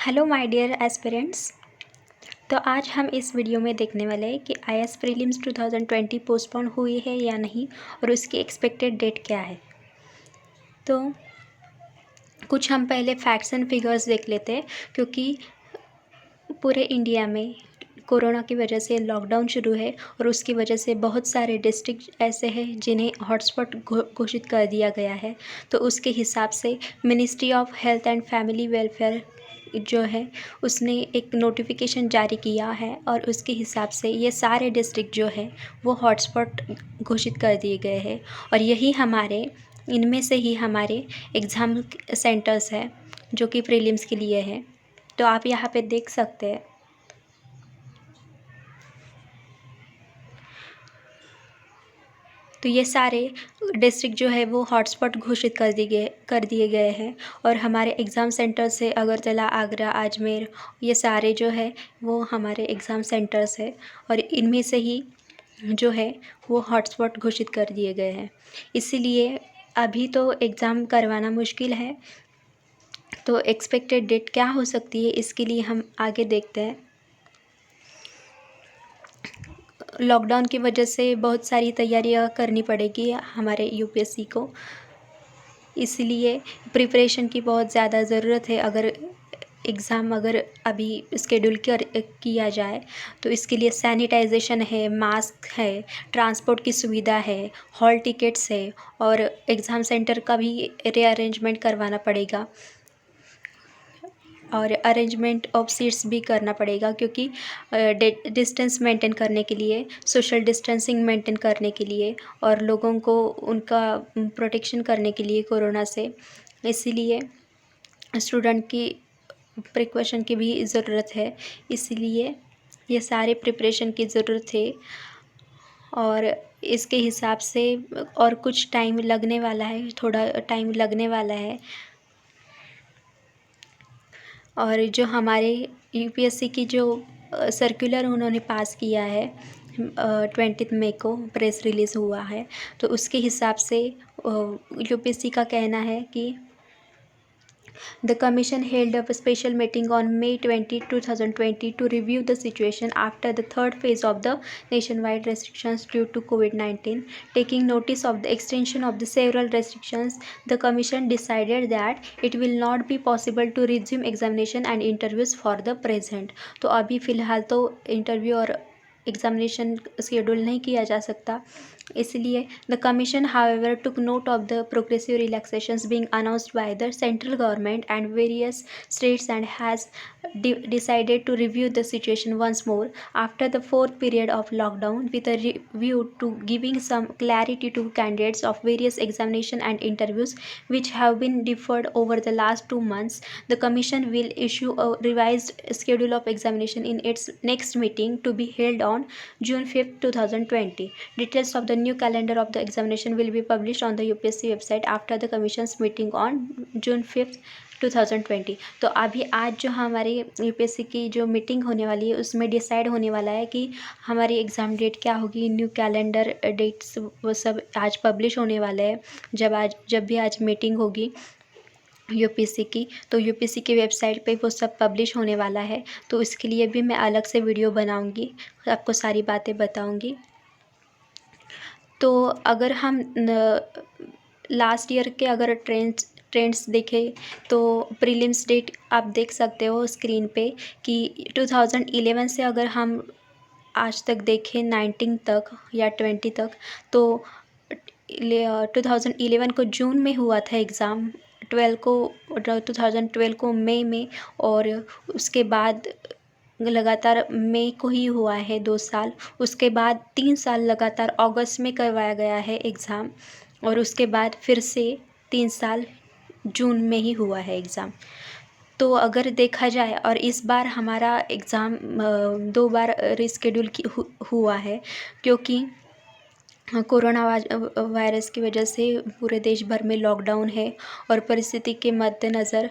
Hello my dear aspirants. तो आज हम इस वीडियो में देखने वाले हैं कि आईएएस प्रीलिम्स 2020 पोस्टपोन हुई है या नहीं और उसकी एक्सपेक्टेड डेट क्या है। तो कुछ हम पहले फैक्ट्स एंड फिगर्स देख लेते हैं, क्योंकि पूरे इंडिया में कोरोना की वजह से लॉकडाउन शुरू है और उसकी वजह से बहुत सारे डिस्ट्रिक्ट ऐसे हैं जिन्हें हॉटस्पॉट घोषित कर दिया गया है। तो उसके हिसाब से ministry of health and family welfare जो है उसने एक नोटिफिकेशन जारी किया है और उसके हिसाब से ये सारे डिस्ट्रिक्ट जो है वो हॉटस्पॉट घोषित कर दिए गए हैं। और यही इनमें से ही हमारे एग्ज़ाम सेंटर्स है जो कि प्रीलिम्स के लिए है। तो आप यहाँ पे देख सकते हैं। तो ये सारे डिस्ट्रिक्ट जो है वो हॉटस्पॉट घोषित कर दिए गए हैं। और हमारे एग्ज़ाम सेंटर से अगरतला, आगरा, अजमेर, ये सारे जो है वो हमारे एग्ज़ाम सेंटर्स है और इनमें से ही जो है वो हॉटस्पॉट घोषित कर दिए गए हैं। इसीलिए अभी तो एग्ज़ाम करवाना मुश्किल है। तो एक्सपेक्टेड डेट क्या हो सकती है, इसके लिए हम आगे देखते हैं। लॉकडाउन की वजह से बहुत सारी तैयारियां करनी पड़ेगी हमारे यूपीएससी को, इसलिए प्रिपरेशन की बहुत ज़्यादा ज़रूरत है। अगर अभी स्केड्यूल किया जाए तो इसके लिए सैनिटाइजेशन है, मास्क है, ट्रांसपोर्ट की सुविधा है, हॉल टिकट्स है और एग्ज़ाम सेंटर का भी रीअरेंजमेंट करवाना पड़ेगा और अरेंजमेंट ऑफ सीट्स भी करना पड़ेगा, क्योंकि डिस्टेंस मेंटेन करने के लिए, सोशल डिस्टेंसिंग मेंटेन करने के लिए और लोगों को उनका प्रोटेक्शन करने के लिए कोरोना से, इसीलिए स्टूडेंट की प्रिकॉशन की भी ज़रूरत है। इसलिए ये सारे प्रिपरेशन की ज़रूरत है और इसके हिसाब से और कुछ टाइम लगने वाला है, थोड़ा टाइम लगने वाला है। और जो हमारे यूपीएससी की जो सर्कुलर उन्होंने पास किया है 20 मई को प्रेस रिलीज़ हुआ है, तो उसके हिसाब से यूपीएससी का कहना है कि The Commission held a special meeting on May 20, 2020 to review the situation after the third phase of the nationwide restrictions due to COVID-19. Taking notice of the extension of the several restrictions, the Commission decided that it will not be possible to resume examination and interviews for the present. तो अभी फ़िलहाल तो interview और examination schedule नहीं किया जा सकता, इसलिए the commission however took note of the progressive relaxations being announced by the central government and various states and has decided to review the situation once more after the fourth period of lockdown with a view to giving some clarity to candidates of various examination and interviews which have been deferred over the last 2 months. The commission will issue a revised schedule of examination in its next meeting to be held on June 5th, 2020. Details of the new calendar of the examination will be published on the UPSC website after the commission's meeting on June 5th, 2020. तो अभी आज जो हमारी UPSC की जो meeting होने वाली है उसमें डिसाइड होने वाला है कि हमारी एग्ज़ाम डेट क्या होगी, न्यू कैलेंडर डेट्स वो सब आज पब्लिश होने वाले हैं। जब भी आज मीटिंग होगी यूपीएससी की, तो यूपीएससी की वेबसाइट पे वो सब पब्लिश होने वाला है। तो इसके लिए भी मैं अलग से वीडियो बनाऊँगी, आपको सारी बातें बताऊँगी। तो अगर हम लास्ट ईयर के अगर ट्रेंड्स देखें तो प्रीलिम्स डेट आप देख सकते हो स्क्रीन पे कि 2011 से अगर हम आज तक देखें 19 तक या 20 तक, तो 2011 को जून में हुआ था एग्ज़ाम, 2012 को मई में और उसके बाद लगातार मई को ही हुआ है 2 साल। उसके बाद 3 साल लगातार अगस्त में करवाया गया है एग्ज़ाम और उसके बाद फिर से 3 साल जून में ही हुआ है एग्ज़ाम। तो अगर देखा जाए और इस बार हमारा एग्ज़ाम 2 बार रिस्केड्यूल हुआ है, क्योंकि कोरोना वायरस की वजह से पूरे देश भर में लॉकडाउन है और परिस्थिति के मद्देनज़र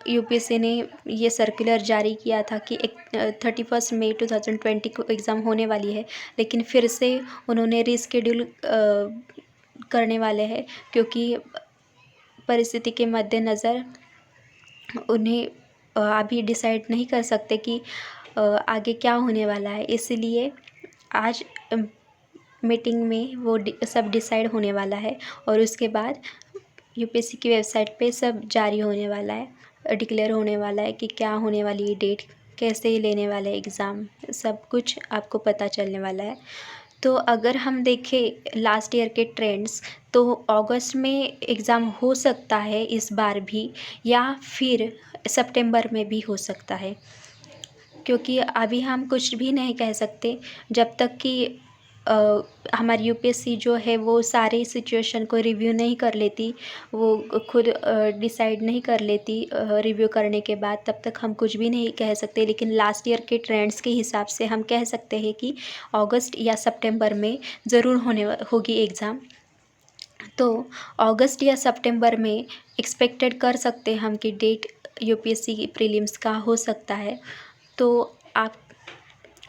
यूपीएससी ने ये सर्कुलर जारी किया था कि 31 मई 2020 को एग्ज़ाम होने वाली है, लेकिन फिर से उन्होंने रिस्केड्यूल करने वाले हैं, क्योंकि परिस्थिति के मद्देनज़र उन्हें अभी डिसाइड नहीं कर सकते कि आगे क्या होने वाला है, इसलिए आज मीटिंग में वो सब डिसाइड होने वाला है और उसके बाद यूपीएससी की वेबसाइट पे सब जारी होने वाला है, डिक्लेयर होने वाला है कि क्या होने वाली है डेट, कैसे लेने वाले एग्ज़ाम, सब कुछ आपको पता चलने वाला है। तो अगर हम देखें लास्ट ईयर के ट्रेंड्स, तो अगस्त में एग्ज़ाम हो सकता है इस बार भी, या फिर सितंबर में भी हो सकता है, क्योंकि अभी हम कुछ भी नहीं कह सकते जब तक कि हमारी यूपीएससी जो है वो सारे सिचुएशन को रिव्यू नहीं कर लेती, वो खुद डिसाइड नहीं कर लेती रिव्यू करने के बाद, तब तक हम कुछ भी नहीं कह सकते। लेकिन लास्ट ईयर के ट्रेंड्स के हिसाब से हम कह सकते हैं कि अगस्त या सितंबर में ज़रूर होगी एग्ज़ाम। तो अगस्त या सितंबर में एक्सपेक्टेड कर सकते हैं हम कि डेट यूपीएससी की प्रीलिम्स का हो सकता है। तो आप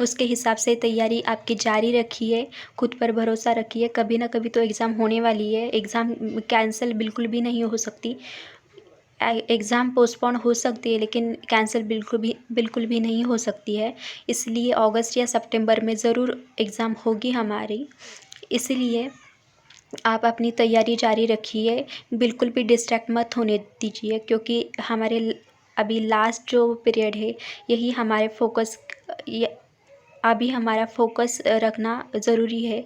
उसके हिसाब से तैयारी आपकी जारी रखिए, खुद पर भरोसा रखिए, कभी ना कभी तो एग्ज़ाम होने वाली है, एग्ज़ाम कैंसिल बिल्कुल भी नहीं हो सकती। एग्ज़ाम पोस्टपोन हो सकती है लेकिन कैंसिल बिल्कुल भी नहीं हो सकती है, इसलिए अगस्त या सितंबर में ज़रूर एग्ज़ाम होगी हमारी। इसलिए आप अपनी तैयारी जारी रखिए, बिल्कुल भी डिस्ट्रैक्ट मत होने दीजिए, क्योंकि हमारे अभी लास्ट जो पीरियड है यही हमारे फोकस अभी हमारा फोकस रखना ज़रूरी है।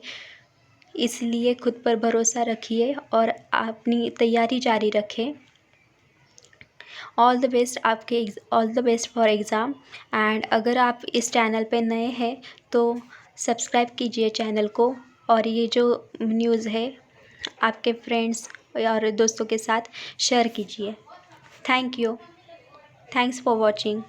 इसलिए खुद पर भरोसा रखिए और अपनी तैयारी जारी रखें। All the best for exam. And अगर आप इस चैनल पे नए हैं तो सब्सक्राइब कीजिए चैनल को, और ये जो न्यूज़ है आपके फ्रेंड्स और दोस्तों के साथ शेयर कीजिए। Thank you. Thanks for watching.